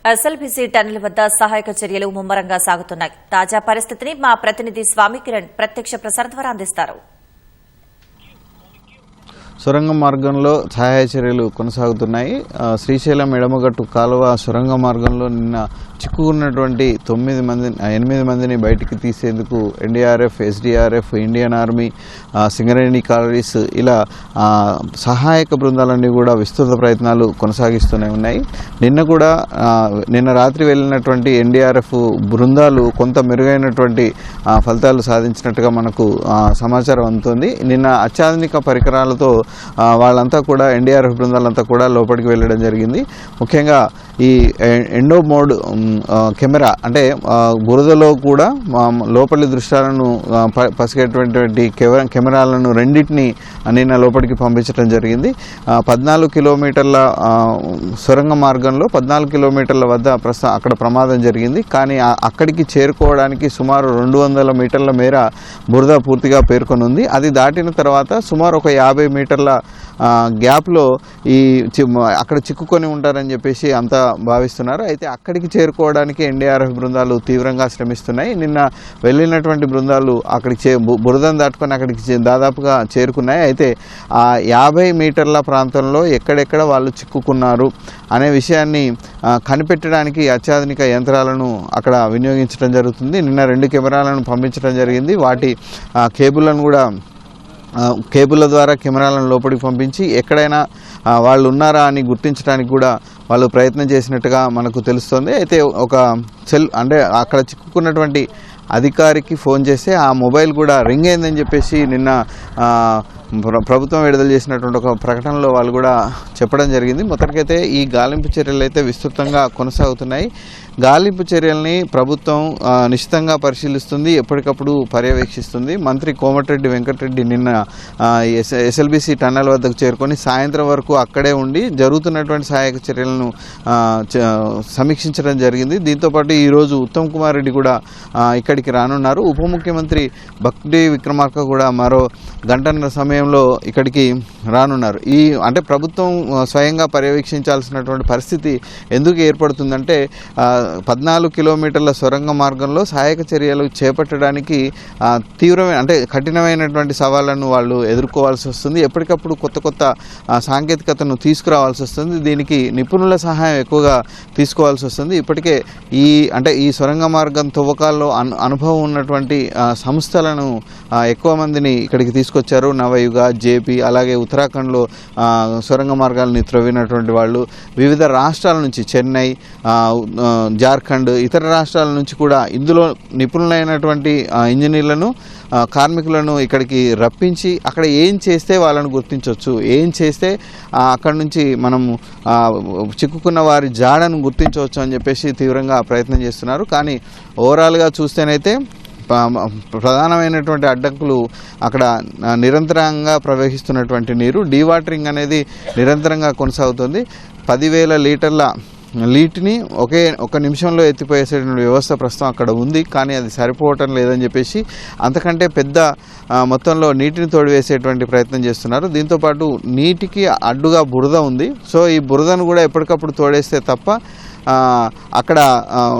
SLBC tunnel వద్ద సహాయక చర్యలు ముమ్మరంగా సాగుతున్నాయి. తాజా పరిస్థితిని మా ప్రతినిధి స్వామి కిరణ్ ప్రత్యక్ష ప్రసారం ద్వారా అందిస్తారు. సొరంగ మార్గంలో సహాయ చర్యలు కొనసాగుతున్నాయి. శ్రీశైలం ఎడమగట్టు కాలువ సొరంగ మార్గంలో నిన్న చిక్కుకున్నటువంటి 8 మందిని బయటికి తీసేందుకు NDRF, SDRF, Indian army, Singareni collieries ఇలా సహాయక బృందాలన్నీ కూడా విస్తృత ప్రయత్నాలు కొనసాగిస్తూనే ఉన్నాయి. నిన్న రాత్రి వెళ్ళినటువంటి ఎన్డీఆర్ఎఫ్ బృందాలు కొంత మెరుగైనటువంటి ఫలితాలు సాధించినట్టుగా మనకు సమాచారం అందుతోంది. నిన్న అత్యాధునిక పరికరాలతో వాళ్ళంతా కూడా ఎన్డీఆర్ఎఫ్ బృందాలంతా కూడా లోపలికి వెళ్ళడం జరిగింది. ముఖ్యంగా ఈ ఎండో మోడ్ కెమెరా అంటే బురదలో కూడా లోపలి దృశ్యాలను పసిగేటువంటి కెమెరాలను రెండింటిని నిన్న లోపలికి పంపించడం జరిగింది. 14 కిలోమీటర్ల సొరంగ మార్గంలో 14 కిలోమీటర్ల వద్ద ప్రస్తుతం అక్కడ ప్రమాదం జరిగింది. కానీ అక్కడికి చేరుకోవడానికి సుమారు 200 మీటర్ల మేర బురద పూర్తిగా పేర్కొని ఉంది. అది దాటిన తర్వాత సుమారు ఒక 50 మీటర్ల గ్యాప్లో అక్కడ చిక్కుకొని ఉంటారని చెప్పేసి అంతా భావిస్తున్నారు. అయితే అక్కడికి చేరుకోవడానికి ఎన్డీఆర్ఎఫ్ బృందాలు తీవ్రంగా శ్రమిస్తున్నాయి. నిన్న వెళ్ళినటువంటి బృందాలు అక్కడికి బురదను దాటుకొని అక్కడికి దాదాపుగా చేరుకున్నాయి. అయితే ఆ 50 మీటర్ల ప్రాంతంలో ఎక్కడెక్కడ వాళ్ళు చిక్కుకున్నారు అనే విషయాన్ని కనిపెట్టడానికి అత్యాధునిక యంత్రాలను అక్కడ వినియోగించడం జరుగుతుంది. నిన్న 2 కెమెరాలను పంపించడం జరిగింది. వాటి కేబుల్ల ద్వారా కెమెరాలను లోపలికి పంపించి ఎక్కడైనా వాళ్ళు ఉన్నారా అని గుర్తించడానికి కూడా వాళ్ళు ప్రయత్నం చేసినట్టుగా మనకు తెలుస్తుంది. అయితే ఒక అంటే అక్కడ చిక్కుకున్నటువంటి అధికారికి ఫోన్ చేస్తే ఆ మొబైల్ కూడా రింగ్ అయిందని చెప్పేసి నిన్న ప్రభుత్వం విడుదల చేసినటువంటి ఒక ప్రకటనలో వాళ్ళు కూడా చెప్పడం జరిగింది. మొత్తానికైతే ఈ గాలింపు చర్యలు అయితే విస్తృతంగా కొనసాగుతున్నాయి. గాలింపు చర్యల్ని ప్రభుత్వం నిశ్చితంగా పరిశీలిస్తుంది, ఎప్పటికప్పుడు పర్యవేక్షిస్తుంది. మంత్రి కోమటిరెడ్డి వెంకటరెడ్డి నిన్న ఎస్ఎల్బీసీ టన్నెల్ వద్దకు చేరుకొని సాయంత్రం వరకు అక్కడే ఉండి జరుగుతున్నటువంటి సహాయక చర్యలను సమీక్షించడం జరిగింది. దీంతోపాటు ఈరోజు ఉత్తమ్ కుమార్ రెడ్డి కూడా ఇక్కడికి రానున్నారు. ఉప ముఖ్యమంత్రి భక్తి విక్రమార్క కూడా మరో గంటన్నర సమయంలో ఇక్కడికి రానున్నారు. అంటే ప్రభుత్వం స్వయంగా పర్యవేక్షించాల్సినటువంటి పరిస్థితి ఎందుకు ఏర్పడుతుందంటే 14 కిలోమీటర్ల సొరంగ మార్గంలో సహాయక చర్యలు చేపట్టడానికి అంటే కఠినమైనటువంటి సవాళ్లను వాళ్ళు ఎదుర్కోవాల్సి వస్తుంది. ఎప్పటికప్పుడు కొత్త సాంకేతికతను తీసుకురావాల్సి వస్తుంది. దీనికి నిపుణుల సహాయం ఎక్కువగా తీసుకోవాల్సి వస్తుంది. ఇప్పటికే ఈ సొరంగ మార్గం తవ్వకాల్లో అనుభవం ఉన్నటువంటి సంస్థలను ఎక్కువ మందిని ఇక్కడికి తీసుకొచ్చారు. నవయుగ, జేపీ, అలాగే ఉత్తరాఖండ్లో సొరంగ మార్గాలని త్రవ్వినటువంటి వాళ్ళు, వివిధ రాష్ట్రాల నుంచి చెన్నై, జార్ఖండ్, ఇతర రాష్ట్రాల నుంచి కూడా ఇందులో నిపుణులైనటువంటి ఇంజనీర్లను, కార్మికులను ఇక్కడికి రప్పించి అక్కడ ఏం చేస్తే వాళ్ళను గుర్తించవచ్చు, ఏం చేస్తే అక్కడి నుంచి మనం చిక్కుకున్న వారి జాడను గుర్తించవచ్చు అని చెప్పేసి తీవ్రంగా ప్రయత్నం చేస్తున్నారు. కానీ ఓవరాల్గా చూస్తేనైతే ప్రధానమైనటువంటి అడ్డంకులు అక్కడ నిరంతరంగా ప్రవహిస్తున్నటువంటి నీరు, డీవాటరింగ్ అనేది నిరంతరంగా కొనసాగుతుంది. 10,000 లీటర్ల నీటిని ఒక నిమిషంలో ఎత్తిపోయేసేటువంటి వ్యవస్థ ప్రస్తుతం అక్కడ ఉంది. కానీ అది సరిపోవటం లేదని చెప్పేసి అంతకంటే పెద్ద మొత్తంలో నీటిని తోడివేసేటువంటి ప్రయత్నం చేస్తున్నారు. దీంతోపాటు నీటికి అడ్డుగా బురద ఉంది. సో ఈ బురదను కూడా ఎప్పటికప్పుడు తోడేస్తే తప్ప అక్కడ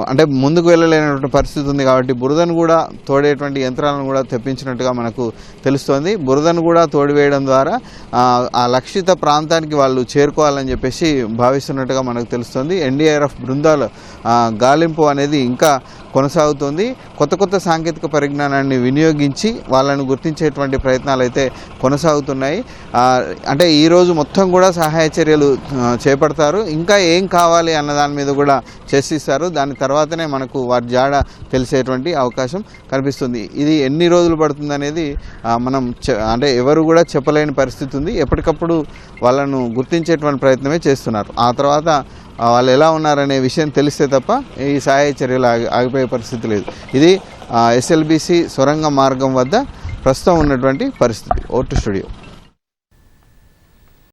అంటే ముందుకు వెళ్ళలేనటువంటి పరిస్థితి ఉంది. కాబట్టి బురదను కూడా తోడేటువంటి యంత్రాలను కూడా తెప్పించినట్టుగా మనకు తెలుస్తోంది. బురదను కూడా తోడివేయడం ద్వారా ఆ లక్షిత ప్రాంతానికి వాళ్ళు చేరుకోవాలని చెప్పేసి భావిస్తున్నట్టుగా మనకు తెలుస్తోంది. ఎన్డీఆర్ఎఫ్ బృందాల గాలింపు అనేది ఇంకా కొనసాగుతోంది. కొత్త సాంకేతిక పరిజ్ఞానాన్ని వినియోగించి వాళ్ళను గుర్తించేటువంటి ప్రయత్నాలు అయితే కొనసాగుతున్నాయి. అంటే ఈరోజు మొత్తం కూడా సహాయ చర్యలు చేపడతారు. ఇంకా ఏం కావాలి అన్న దాని మీద కూడా చర్చిస్తారు. దాని తర్వాతనే మనకు వారి జాడ తెలిసేటువంటి అవకాశం కనిపిస్తుంది. ఇది ఎన్ని రోజులు పడుతుంది అనేది మనం అంటే ఎవరు కూడా చెప్పలేని పరిస్థితి ఉంది. ఎప్పటికప్పుడు వాళ్ళను గుర్తించేటువంటి ప్రయత్నమే చేస్తున్నారు. ఆ తర్వాత వాళ్ళు ఎలా ఉన్నారనే విషయం తెలిస్తే తప్ప ఈ సహాయ చర్యలు ఆగిపోయే పరిస్థితి లేదు. ఇది ఎస్ఎల్బీసీ సొరంగ మార్గం వద్ద ప్రస్తుతం ఉన్నటువంటి పరిస్థితి. Vote studio.